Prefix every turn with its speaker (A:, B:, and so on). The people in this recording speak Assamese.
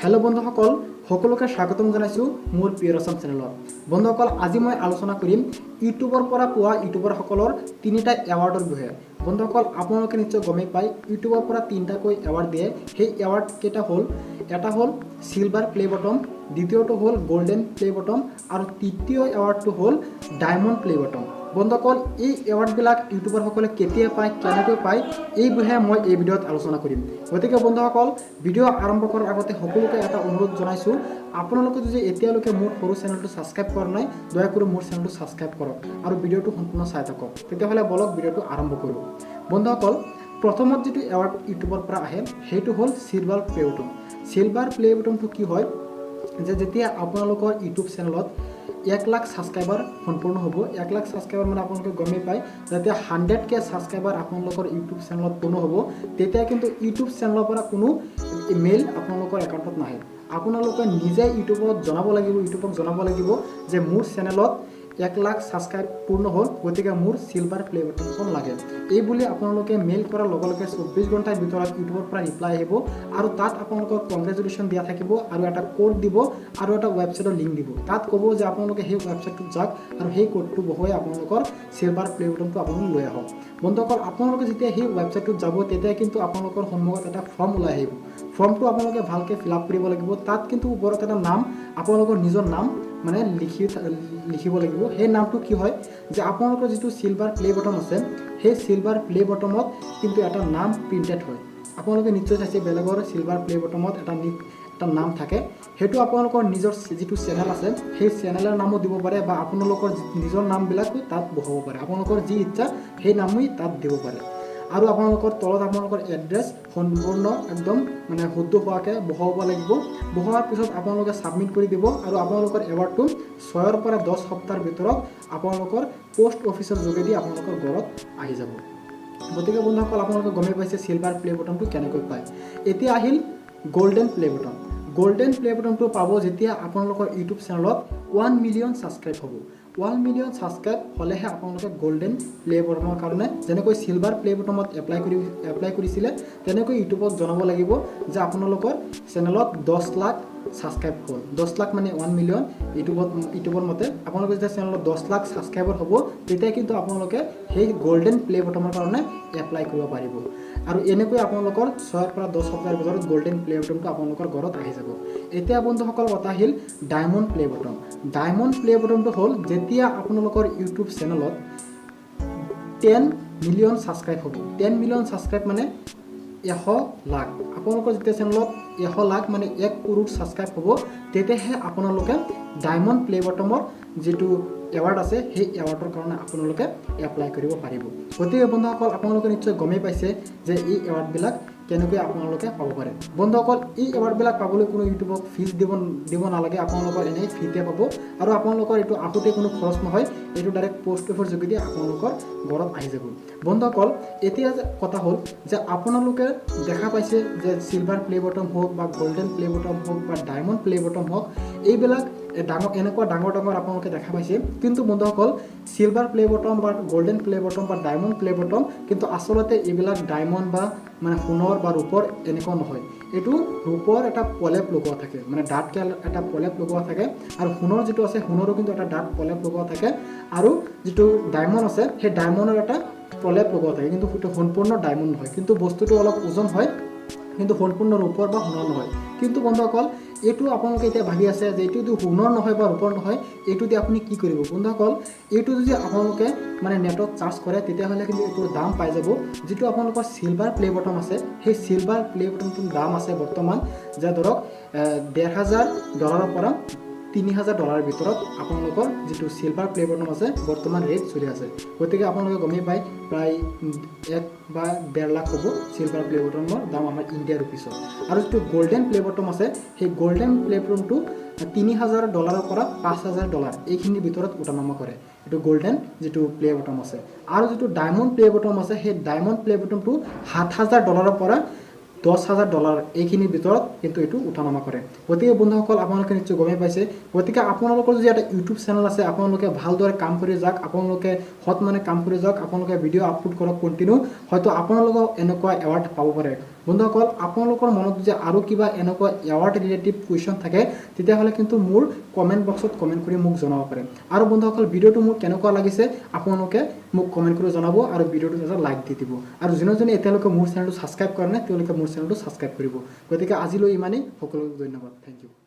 A: हेलो बंधुসকল সকলোকে স্বাগতম জানাইছো মোৰ প্ৰিয় ৰচন চেনেলত। বন্ধুসকল আজি মই আলোচনা কৰিম ইউটিউবৰ পৰা পোৱা ইউটিউবাৰসকলৰ তিনিটা এৱাৰ্ডৰ বিষয়ে। বন্ধুসকল আপোনালোকে নিশ্চয় গমেই পায় ইউটিউবৰ পৰা তিনিটাকৈ এৱাৰ্ড দিয়ে। সেই এৱাৰ্ড কেইটা হ'ল এটা হ'ল সিলভাৰ প্লে বটম, দ্বিতীয়টো হ'ল গোল্ডেন প্লে বটম আৰু তৃতীয় এৱাৰ্ডটো হ'ল ডায়মণ্ড প্লে বটম। বন্ধুসকল এই এৱাৰ্ডবিলাক ইউটিউবাৰসকলে কেতিয়া পায়, কেনেকৈ পায় এই বিষয়ে মই এই ভিডিঅ'ত আলোচনা কৰিম। গতিকে বন্ধুসকল ভিডিঅ' আৰম্ভ কৰাৰ আগতে সকলোকে এটা অনুৰোধ জনাইছোঁ, আপোনালোকে যদি এতিয়ালৈকে মোৰ সৰু চেনেলটো ছাবস্ক্ৰাইব কৰা নাই দয়া কৰি মোৰ চেনেলটো ছাবস্ক্ৰাইব কৰক আৰু ভিডিঅ'টো সম্পূৰ্ণ চাই থাকক। তেতিয়াহ'লে বলক ভিডিঅ'টো আৰম্ভ কৰোঁ। বন্ধুসকল প্ৰথমত যিটো এৱাৰ্ড ইউটিউবৰ পৰা আহে সেইটো হ'ল silver play bottom. Silver play বটমটো কি হয় যে যেতিয়া আপোনালোকৰ ইউটিউব চেনেলত 1 লাখ ছাবস্ক্ৰাইবাৰ সম্পূৰ্ণ হ'ব। 1 লাখ ছাবস্ক্ৰাইবাৰ মানে আপোনালোকে গমেই পায় যেতিয়া 100K ছাবস্ক্ৰাইবাৰ আপোনালোকৰ ইউটিউব চেনেলত পূৰ্ণ হ'ব তেতিয়া কিন্তু ইউটিউব চেনেলৰ পৰা কোনো ইমেইল আপোনালোকৰ একাউণ্টত নাহে। আপোনালোকে নিজে ইউটিউবক জনাব লাগিব যে মোৰ চেনেলত 1 লাখ ছাবস্ক্ৰাইব পূৰ্ণ হ'ল, গতিকে মোৰ সিলভাৰ প্লে বটনখন লাগে। এই বুলি আপোনালোকে মেইল কৰাৰ লগে লগে 24 ঘণ্টাৰ ভিতৰত ইউটিউবৰ পৰা ৰিপ্লাই আহিব আৰু তাত আপোনালোকৰ কংগ্ৰেচুলেশ্যন দিয়া থাকিব আৰু এটা কোড দিব আৰু এটা ৱেবছাইটৰ লিংক দিব। তাত ক'ব যে আপোনালোকে সেই ৱেবছাইটটোত যাওক আৰু সেই কোডটো বহুৱাই আপোনালোকৰ সিলভাৰ প্লে বটনটো আপুনি লৈ আহক। বন্ধুসকল আপোনালোকে যেতিয়া সেই ৱেবছাইটটোত যাব তেতিয়া কিন্তু আপোনালোকৰ সন্মুখত এটা ফৰ্ম ওলাই আহিব। ফৰ্মটো আপোনালোকে ভালকৈ ফিল আপ কৰিব লাগিব। তাত কিন্তু ওপৰত এটা নাম, আপোনালোকৰ নিজৰ নাম মানে লিখিব লাগিব। সেই নামটো কি হয় যে আপোনালোকৰ যিটো সিলভাৰ প্লে বটম আছে সেই সিলভাৰ প্লে বটমত কিন্তু এটা নাম প্ৰিণ্টেড হয়। আপোনালোকে নিশ্চয় চাইছে বেলেগৰ সিলভাৰ প্লে বটমত এটা নাম থাকে। সেইটো আপোনালোকৰ নিজৰ যিটো চেনেল আছে সেই চেনেলৰ নামো দিব পাৰে বা আপোনালোকৰ নিজৰ নামবিলাকো তাত বহাব পাৰে। আপোনালোকৰ যি ইচ্ছা সেই নামেই তাত দিব পাৰে। আৰু আপোনালোকৰ তলত আপোনালোকৰ এড্ৰেছ সম্পূৰ্ণ একদম মানে শুদ্ধ হোৱাকৈ বহাব লাগিব। বহোৱাৰ পিছত আপোনালোকে ছাবমিট কৰি দিব আৰু আপোনালোকৰ এৱাৰ্ডটো 6 পৰা 10 সপ্তাহৰ ভিতৰত আপোনালোকৰ পোষ্ট অফিচৰ যোগেদি আপোনালোকৰ ঘৰত আহি যাব। গতিকে বন্ধুসকল আপোনালোকে গমেই পাইছে সিলভাৰ প্লে বটমটো কেনেকৈ পায়। এতিয়া আহিল golden play button. Golden play বটমটো পাব যেতিয়া আপোনালোকৰ ইউটিউব চেনেলত 1 মিলিয়ন ছাবস্ক্ৰাইব হ'ব। 1 মিলিয়ন ছাবস্ক্ৰাইব হ'লেহে আপোনালোকে গোল্ডেন প্লে বটমৰ কাৰণে যেনেকৈ সিলভাৰ প্লে বটমত এপ্লাই কৰিছিলে তেনেকৈ ইউটিউবক জনাব লাগিব যে আপোনালোকৰ চেনেলত 10 লাখ ছাবস্ক্ৰাইব হ'ল। 10 লাখ মানে 1 মিলিয়ন ইউটিউবৰ মতে আপোনালোকে যেতিয়া চেনেলত 10 লাখ ছাবস্ক্ৰাইবাৰ হ'ব তেতিয়া কিন্তু আপোনালোকে সেই গোল্ডেন প্লে বটমৰ কাৰণে এপ্লাই কৰিব পাৰিব। আৰু এনেকৈ আপোনালোকৰ 6 পৰা 10 সপ্তাহৰ ভিতৰত গোল্ডেন প্লে বটমটো আপোনালোকৰ ঘৰত আহি যাব। এতিয়া বন্ধুসকল কথা আহিল diamond play button. Diamond play বটমটো হ'ল যেতিয়া আপোনালোকৰ ইউটিউব চেনেলত 10 মিলিয়ন ছাবস্ক্ৰাইব হ'ব। 10 মিলিয়ন ছাবস্ক্ৰাইব মানে 100 লাখ। আপোনালোকৰ যেতিয়া চেনেলত 100 লাখ মানে 1 কৰোৰ ছাবস্ক্ৰাইব হ'ব তেতিয়াহে আপোনালোকে ডায়মণ্ড প্লে বটমৰ যিটো এৱাৰ্ড আছে সেই এৱাৰ্ডৰ কাৰণে আপোনালোকে এপ্লাই কৰিব পাৰিব। গতিকে বন্ধুসকল আপোনালোকে নিশ্চয় গমেই পাইছে যে এই এৱাৰ্ডবিলাক কেনেকৈ আপোনালোকে পাব পাৰে। বন্ধুসকল এই এৱাৰ্ডবিলাক পাবলৈ কোনো ইউটিউবক ফিজ দিব নালাগে। আপোনালোকৰ এনেই ফ্ৰীতে পাব আৰু আপোনালোকৰ এইটো আহোঁতে কোনো খৰচ নহয়। এইটো ডাইৰেক্ট পোষ্ট অফিচৰ যোগেদি আপোনালোকৰ ঘৰত আহি যাব। বন্ধুসকল এতিয়া কথা হ'ল যে আপোনালোকে দেখা পাইছে যে সিলভাৰ প্লে বটম হওক বা গোল্ডেন প্লে বটম হওক বা ডায়মণ্ড প্লে বটম হওক এইবিলাক এনেকুৱা ডাঙৰ আপোনালোকে দেখা পাইছে। কিন্তু বন্ধুসকল সিলভাৰ প্লে বটম বা গোল্ডেন প্লে বটম বা ডায়মণ্ড প্লে বটম কিন্তু আচলতে এইবিলাক ডায়মণ্ড বা মানে সোণৰ বা ৰূপৰ এনেকুৱা নহয়। এইটো ৰূপৰ এটা প্ৰলেপ লগোৱা থাকে, মানে ডাঠকৈ এটা প্ৰলেপ লগোৱা থাকে। আৰু সোণৰ যিটো আছে সোণৰো কিন্তু এটা ডাঠ প্ৰলেপ লগোৱা থাকে। আৰু যিটো ডায়মণ্ড আছে সেই ডায়মণ্ডৰ এটা প্ৰলেপ লগোৱা থাকে, কিন্তু সেইটো সম্পূৰ্ণ ডায়মণ্ড নহয়। কিন্তু বস্তুটো অলপ ওজন হয় কিন্তু সম্পূৰ্ণ ৰূপৰ বা সোণৰ নহয়। কিন্তু বন্ধুসকল এইটো আপোনালোকে এতিয়া ভাবি আছে যে এইটো যদি সোণৰ নহয় বা ৰূপৰ নহয় এইটো দি আপুনি কি কৰিব। বন্ধুসকল এইটো যদি আপোনালোকে মানে নেটত চাৰ্চ কৰে তেতিয়াহ'লে কিন্তু এইটোৰ দাম পাই যাব। যিটো আপোনালোকৰ সিলভাৰ প্লে বটম আছে সেই সিলভাৰ প্লে বটমটোৰ দাম আছে বৰ্তমান যে ধৰক $1,500 পৰা $3,000 ভিতৰত আপোনালোকৰ যিটো সিলভাৰ প্লে বটম আছে বৰ্তমান ৰেট চলি আছে। গতিকে আপোনালোকে গমেই পায় প্ৰায় 1 বা 1.5 লাখ হ'ব সিলভাৰ প্লে বটমৰ দাম আমাৰ ইণ্ডিয়াৰ ৰুপিছত। আৰু যিটো গোল্ডেন প্লে বটম আছে সেই গোল্ডেন প্লে বটমটো $3,000 পৰা $5,000 এইখিনিৰ ভিতৰত উঠানামা কৰে। এইটো গোল্ডেন যিটো প্লে বটম আছে। আৰু যিটো ডায়মণ্ড প্লে বটম আছে সেই ডায়মণ্ড প্লে বটমটো $7,000 পৰা $10,000 এইখিনিৰ ভিতৰত কিন্তু এইটো উঠানামা কৰে। গতিকে বন্ধুসকল আপোনালোকে নিশ্চয় গমেই পাইছে। গতিকে আপোনালোকৰ যদি এটা ইউটিউব চেনেল আছে আপোনালোকে ভালদৰে কাম কৰি যাওক, আপোনালোকে কাম কৰি যাওক, আপোনালোকে ভিডিঅ' আপলোড কৰক কণ্টিনিউ, হয়তো আপোনালোকেও এনেকুৱা এৱাৰ্ড পাব পাৰে। বন্ধুসকল আপোনালোকৰ মনত যদি আৰু কিবা এনেকুৱা এৱাৰ্ড ৰিলেটিভ কুৱেশ্যন থাকে তেতিয়াহ'লে কিন্তু মোৰ কমেণ্ট বক্সত কমেণ্ট কৰি মোক জনাব পাৰে আৰু বন্ধুসকল ভিডিঅ'টো মোৰ কেনেকুৱা লাগিছে আপোনালোকে মোক কমেণ্ট কৰি জনাব আৰু ভিডিঅ'টো এটা লাইক দি দিব আৰু যোনে এতিয়ালৈকে মোৰ চেনেলটো ছাবস্ক্ৰাইব কৰা নাই তেওঁলোকে মোৰ চেনেলটো ছাবস্ক্ৰাইব কৰিব গতিকে আজিলৈ ইমানেই সকলোকে ধন্যবাদ থেংক ইউ